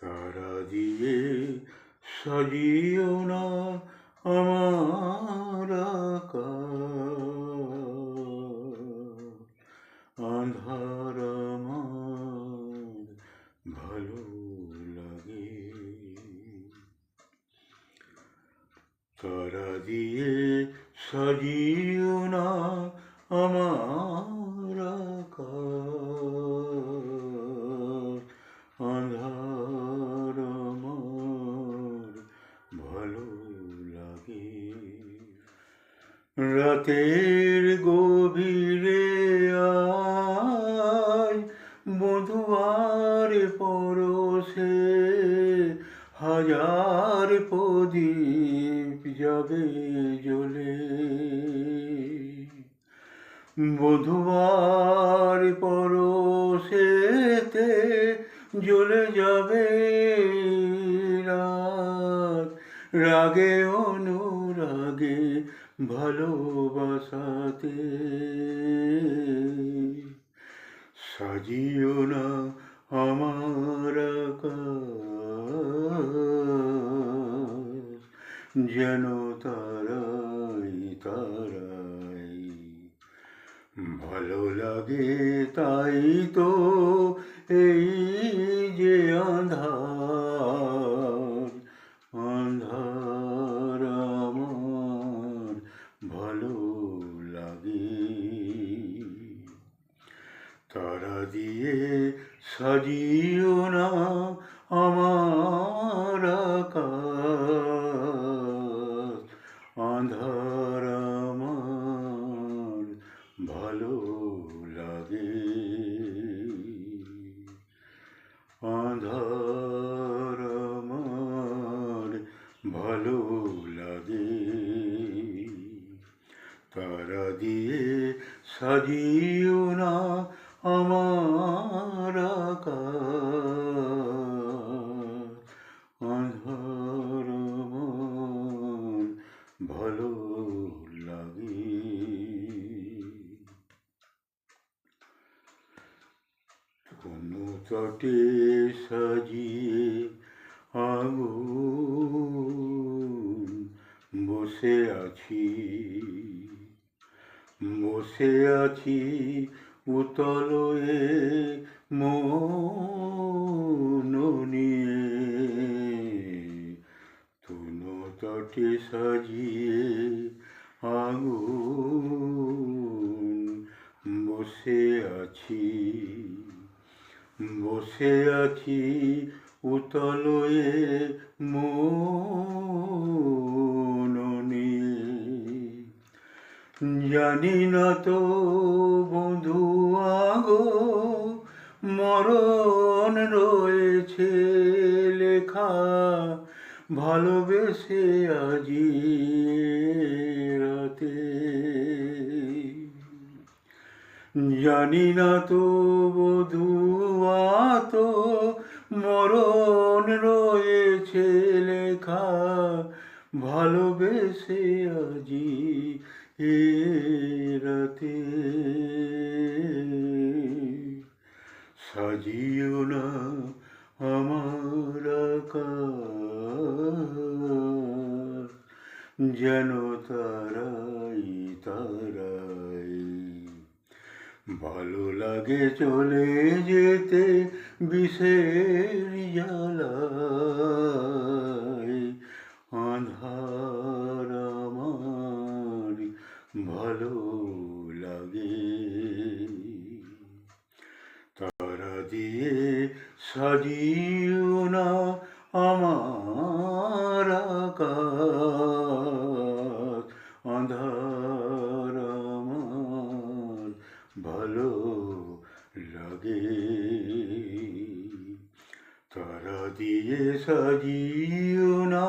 তারা দিয়ে সাজিও না আমার আকাশ, আঁধার আমার ভালো লাগে। তারা দিয়ে সাজিও না আমার আকাশ, আঁধার আমার ভালো লাগে। রাতের গভীরে আয় মধুয়ার পরশে, হাজার প্রদীপ যাবে জ্বলে। মধুয়ার পরশেতে জ্বলে যাবে রাত, রাগে অনুরাগে ভালোবাসাতে। সাজিও না আমার আকাশ, যেন তারাই তারাই ভালো লাগে। তাই তো এই যে আঁধার, আঁধার আমার ভালো লাগে। তারা দিয়ে সাজিও না আমার আকাশ, আঁধার আমার ভালো লাগে। আঁধার আমার ভালো লাগে। তারা দিয়ে সাজিও না আমার আকাশ, আঁধার আমার ভালো লাগে। কোনো তটে সাজিয়ে আগুন বসে আছি, বসে আছি উতলয়ে মন নিয়ে। কোনো তটে সাজিয়ে আগুন বসে আছি, বসে আছি উতলয়ে মন নিয়ে। জানি না তো বন্ধুয়া গো মরণ রয়েছে লেখা, ভালোবেসে আজি রাতে। জানি না তো বধুয়া তো মরণ রয়েছে লেখা, ভালোবেসে আজি এ রাতে। সাজিও না আমার আকাশ, যেন তারাই তারাই ভালো লাগে চলে যেতে বিষের জ্বালায়। আঁধার আমার ভালো লাগে। তারা দিয়ে সাজিও না আমার আকাশ, আঁধার আমার ভালো লাগে। তারা দিয়ে সাজিও না